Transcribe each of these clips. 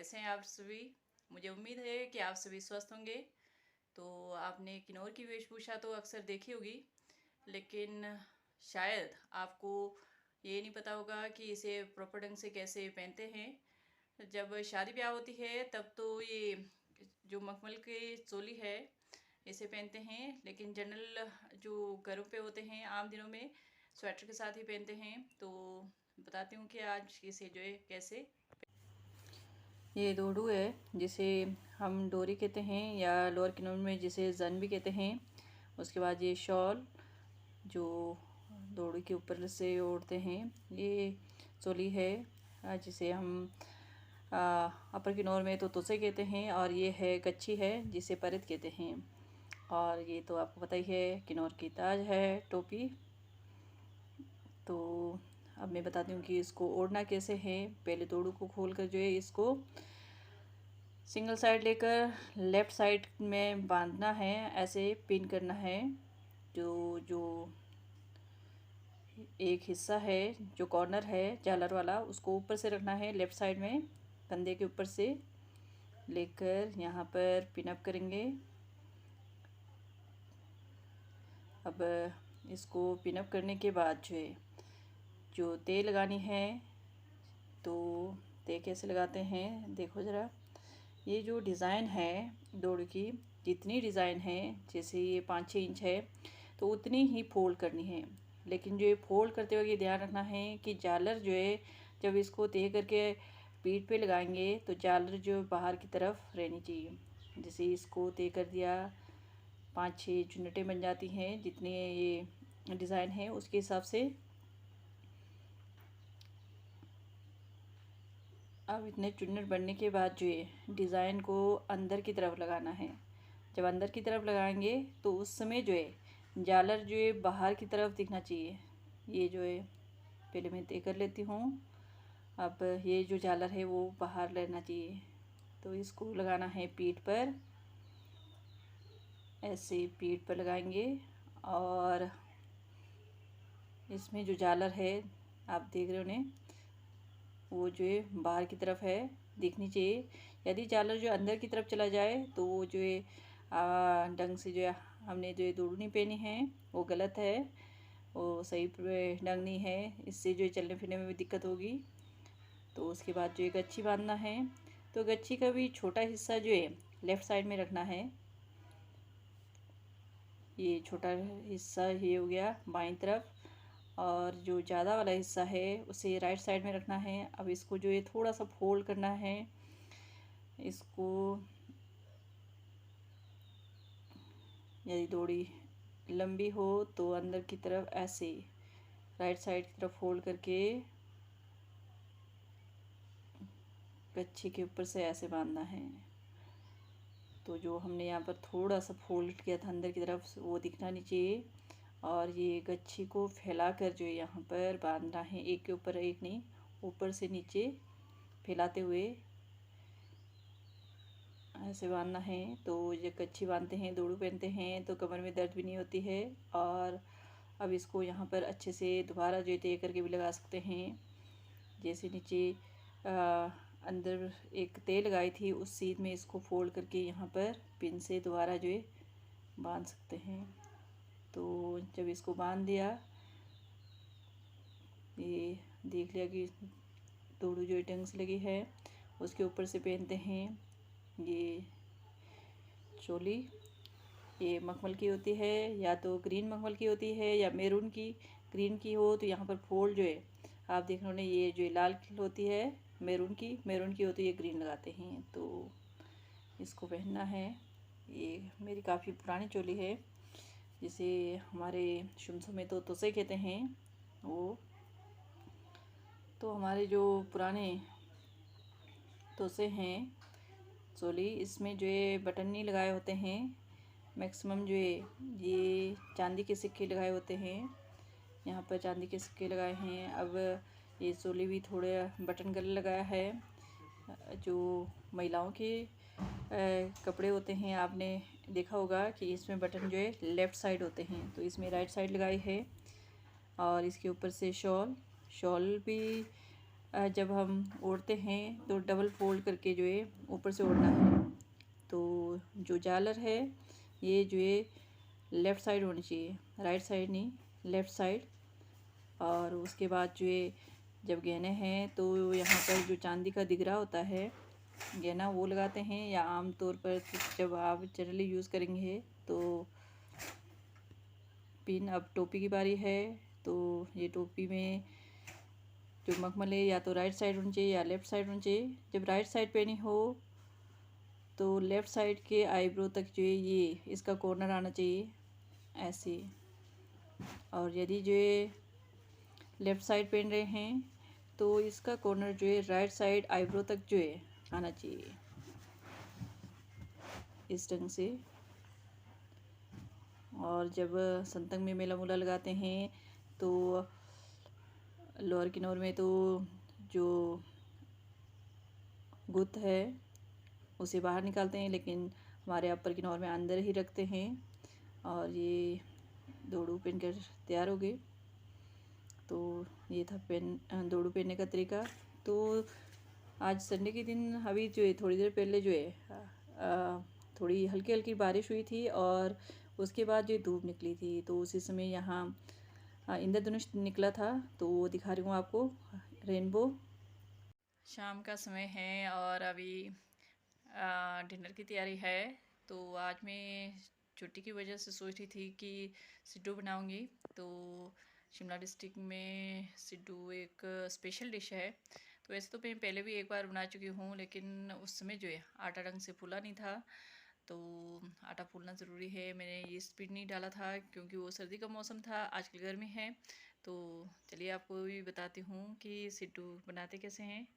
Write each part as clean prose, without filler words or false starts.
कैसे हैं आप सभी। मुझे उम्मीद है कि आप सभी स्वस्थ होंगे। तो आपने किन्नौर की वेशभूषा तो अक्सर देखी होगी, लेकिन शायद आपको ये नहीं पता होगा कि इसे प्रॉपर ढंग से कैसे पहनते हैं। जब शादी ब्याह होती है तब तो ये जो मखमल की चोली है इसे पहनते हैं, लेकिन जनरल जो घरों पे होते हैं आम दिनों में स्वेटर के साथ ही पहनते हैं। तो बताती हूँ कि आज इसे जो है कैसे। ये दोडू है जिसे हम डोरी कहते हैं या लोअर किन्नौर में जिसे जन भी कहते हैं। उसके बाद ये शॉल जो दोडू के ऊपर से ओढ़ते हैं, ये चोली है जिसे हम अपर किन्नौर में तो तोसे कहते हैं, और ये है कच्छी है जिसे परत कहते हैं। और ये तो आपको पता ही है किन्नौर की ताज है टोपी। तो अब मैं बताती हूँ कि इसको ओढ़ना कैसे है। पहले दोडू को खोल कर जो है इसको सिंगल साइड लेकर लेफ़्ट साइड में बांधना है, ऐसे पिन करना है। जो जो एक हिस्सा है जो कॉर्नर है झालर वाला उसको ऊपर से रखना है, लेफ़्ट साइड में कंधे के ऊपर से लेकर यहाँ पर पिन अप करेंगे। अब इसको पिन अप करने के बाद जो है जो तय लगानी है, तो तय कैसे लगाते हैं देखो ज़रा। ये जो डिज़ाइन है डोरी की, जितनी डिज़ाइन है जैसे ये 5-6 इंच है तो उतनी ही फोल्ड करनी है। लेकिन जो ये फोल्ड करते वक्त ये ध्यान रखना है कि झालर जो है जब इसको तय करके पीठ पे लगाएंगे तो झालर जो बाहर की तरफ रहनी चाहिए। जैसे इसको तय कर दिया, 5-6 चुन्नटें बन जाती हैं जितनी ये डिज़ाइन है उसके हिसाब से। अब इतने चुन्नट बनने के बाद जो है डिज़ाइन को अंदर की तरफ लगाना है। जब अंदर की तरफ लगाएंगे तो उस समय जो है झालर जो है बाहर की तरफ दिखना चाहिए। ये जो है पहले मैं तय कर लेती हूँ। अब ये जो झालर है वो बाहर रहना चाहिए, तो इसको लगाना है पीठ पर। ऐसे पीठ पर लगाएंगे और इसमें जो झालर है आप देख रहे हो ने, वो जो है बाहर की तरफ है दिखनी चाहिए। यदि झालर जो अंदर की तरफ चला जाए तो वो जो है ढंग से जो है हमने जो है दोडू नहीं पहनी है वो गलत है, वो सही ढंग नहीं है। इससे जो है चलने फिरने में भी दिक्कत होगी। तो उसके बाद जो है गच्छी बांधना है, तो गच्छी का भी छोटा हिस्सा जो है लेफ़्ट साइड में रखना है। ये छोटा हिस्सा ये हो गया बाईं तरफ, और जो ज़्यादा वाला हिस्सा है उसे राइट साइड में रखना है। अब इसको जो है थोड़ा सा फोल्ड करना है। इसको यदि डोरी लंबी हो तो अंदर की तरफ ऐसे राइट साइड की तरफ फोल्ड करके कच्छी के ऊपर से ऐसे बांधना है। तो जो हमने यहाँ पर थोड़ा सा फोल्ड किया था अंदर की तरफ वो दिखना नहीं चाहिए। और ये गच्छी को फैलाकर जो यहाँ पर बांधना है, एक के ऊपर एक नहीं, ऊपर से नीचे फैलाते हुए ऐसे बांधना है। तो ये गच्छी बांधते हैं, दोड़ू पहनते हैं तो कमर में दर्द भी नहीं होती है। और अब इसको यहाँ पर अच्छे से दोबारा जो तय करके भी लगा सकते हैं। जैसे नीचे अंदर एक तय लगाई थी उस सीध में इसको फोल्ड करके यहाँ पर पिन से दोबारा जो है बांध सकते हैं। तो जब इसको बांध दिया, ये देख लिया कि दोडू जो ढंग से लगी है, उसके ऊपर से पहनते हैं ये चोली। ये मखमल की होती है, या तो ग्रीन मखमल की होती है या मैरून की। ग्रीन की हो तो यहाँ पर फोल्ड जो है आप देख रहे हो, ये जो लाल होती है मैरून की होती है, ये ग्रीन लगाते हैं। तो इसको पहनना है। ये मेरी काफ़ी पुरानी चोली है जिसे हमारे शुमसू में तो तोसे कहते हैं। वो तो हमारे जो पुराने तोसे हैं चोली, इसमें जो है बटन नहीं लगाए होते हैं। मैक्सिमम जो है ये चांदी के सिक्के लगाए होते हैं, यहाँ पर चांदी के सिक्के लगाए हैं। अब ये चोली भी थोड़े बटन गले लगाया है। जो महिलाओं के कपड़े होते हैं आपने देखा होगा कि इसमें बटन जो है लेफ़्ट साइड होते हैं, तो इसमें राइट साइड लगाई है। और इसके ऊपर से शॉल भी जब हम ओढ़ते हैं तो डबल फोल्ड करके जो है ऊपर से ओढ़ना है। तो जो झालर है ये जो है लेफ़्ट साइड होनी चाहिए, राइट साइड नहीं, लेफ़्ट साइड। और उसके बाद जो है जब गहने हैं तो यहाँ पर जो चांदी का दिगरा होता है गहना वो लगाते हैं, या आम तौर पर जब आप जनरली यूज़ करेंगे तो पिन। अब टोपी की बारी है, तो ये टोपी में जो मखमल है या तो राइट साइड होनी चाहिए या लेफ़्ट साइड होनी चाहिए। जब राइट साइड पहनी हो तो लेफ़्ट साइड के आईब्रो तक जो है ये इसका कॉर्नर आना चाहिए ऐसे। और यदि जो है लेफ़्ट साइड पहन रहे हैं तो इसका कॉर्नर जो है राइट साइड आईब्रो तक जो है आना चाहिए इस ढंग से। और जब संतंग में मेला मूला लगाते हैं तो लोअर किन्नौर में तो जो गुत्त है उसे बाहर निकालते हैं, लेकिन हमारे अपर किन्नौर में अंदर ही रखते हैं। और ये दोड़ू पहनकर तैयार हो गए। तो ये था दोड़ू पहनने का तरीका। तो आज संडे के दिन अभी जो है थोड़ी देर पहले जो है थोड़ी हल्की हल्की बारिश हुई थी और उसके बाद जो धूप निकली थी। तो उसी समय यहाँ इंद्रधनुष निकला था, तो वो दिखा रही हूँ आपको, रेनबो। शाम का समय है और अभी डिनर की तैयारी है। तो आज मैं छुट्टी की वजह से सोच रही थी कि सिड्डू बनाऊंगी। तो शिमला डिस्ट्रिक्ट में सिड्डू एक स्पेशल डिश है। तो वैसे तो मैं पहले भी एक बार बना चुकी हूँ, लेकिन उस समय जो है आटा ढंग से फूला नहीं था। तो आटा फूलना ज़रूरी है। मैंने यीस्ट भी नहीं डाला था क्योंकि वो सर्दी का मौसम था, आजकल गर्मी है। तो चलिए आपको भी बताती हूँ कि सिड्डू बनाते कैसे हैं।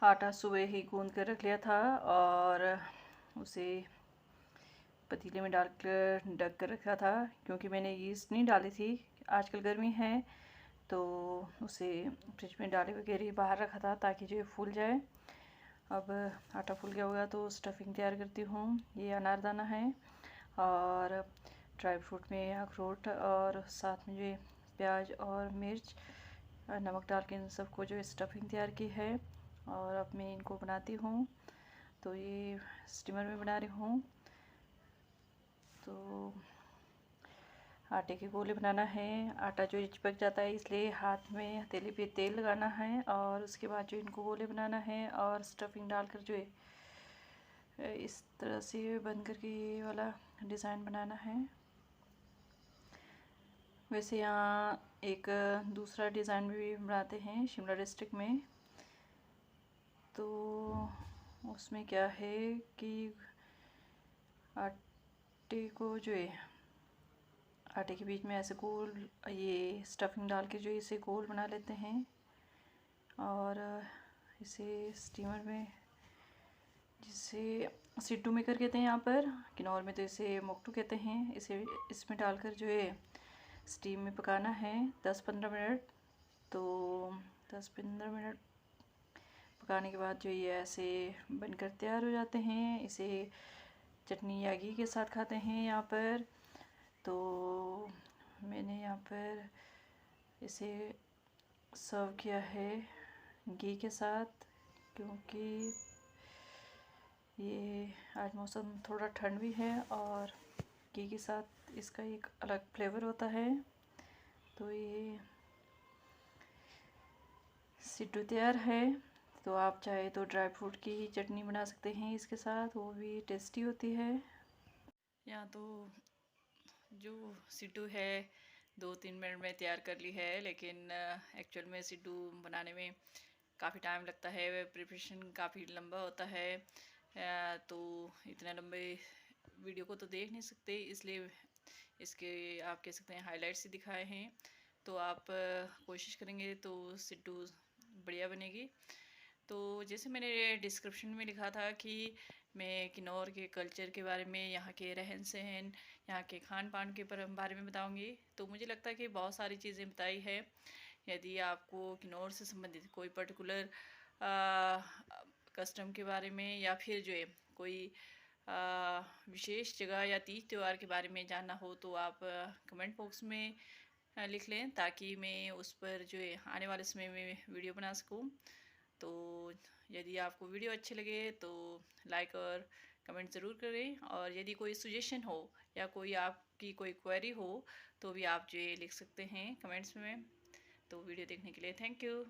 आटा सुबह ही गूंद कर रख लिया था और उसे पतीले में डालकर ढक कर रखा था, क्योंकि मैंने यीस्ट नहीं डाली थी, आजकल गर्मी है। तो उसे फ्रिज में डाले वगैरह ही बाहर रखा था ताकि जो फूल जाए। अब आटा फूल गया होगा तो स्टफिंग तैयार करती हूँ। ये अनारदाना है और ड्राई फ्रूट में अखरोट और साथ में जो प्याज और मिर्च नमक डाल के इन सबको जो स्टफिंग तैयार की है। और अब मैं इनको बनाती हूँ। तो ये स्टीमर में बना रही हूँ। तो आटे के गोले बनाना है। आटा जो चिपक जाता है इसलिए हाथ में हथेली पे तेल लगाना है और उसके बाद जो इनको गोले बनाना है और स्टफिंग डालकर जो है इस तरह से बंद करके ये वाला डिज़ाइन बनाना है। वैसे यहाँ एक दूसरा डिज़ाइन भी बनाते हैं शिमला डिस्ट्रिक्ट में। तो उसमें क्या है कि आटे को जो है आटे के बीच में ऐसे गोल ये स्टफिंग डाल के जो इसे गोल बना लेते हैं और इसे स्टीमर में, जिसे सिड्डू मेकर कहते हैं यहाँ पर, किन्नौर में तो इसे मोक्टू कहते हैं, इसे इसमें डालकर जो है स्टीम में पकाना है 10-15 मिनट। तो 10-15 मिनट पकाने के बाद जो ये ऐसे बनकर तैयार हो जाते हैं। इसे चटनी या घी के साथ खाते हैं यहाँ पर। तो मैंने यहाँ पर इसे सर्व किया है घी के साथ, क्योंकि ये आज मौसम थोड़ा ठंड भी है और घी के साथ इसका एक अलग फ्लेवर होता है। तो ये सिड्डू तैयार है। तो आप चाहे तो ड्राई फ्रूट की चटनी बना सकते हैं इसके साथ, वो भी टेस्टी होती है। यहाँ तो जो सिड्डू है 2-3 मिनट में तैयार कर ली है, लेकिन एक्चुअल में सिड्डू बनाने में काफ़ी टाइम लगता है। प्रिपरेशन काफ़ी लंबा होता है। तो इतना लंबे वीडियो को तो देख नहीं सकते, इसलिए इसके आप कह सकते हैं हाइलाइट्स ही दिखाए हैं। तो आप कोशिश करेंगे तो सिड्डू बढ़िया बनेगी। तो जैसे मैंने डिस्क्रिप्शन में लिखा था कि मैं किन्नौर के कल्चर के बारे में, यहाँ के रहन सहन, यहाँ के खान पान के बारे में बताऊँगी। तो मुझे लगता है कि बहुत सारी चीज़ें बताई है। यदि आपको किन्नौर से संबंधित कोई पर्टिकुलर कस्टम के बारे में या फिर जो है कोई विशेष जगह या तीज त्यौहार के बारे में जानना हो तो आप कमेंट बॉक्स में लिख लें, ताकि मैं उस पर जो है आने वाले समय में वीडियो बना सकूं। तो यदि आपको वीडियो अच्छे लगे तो लाइक और कमेंट ज़रूर करें, और यदि कोई सजेशन हो या कोई आपकी कोई क्वेरी हो तो भी आप जो ये लिख सकते हैं कमेंट्स में। तो वीडियो देखने के लिए थैंक यू।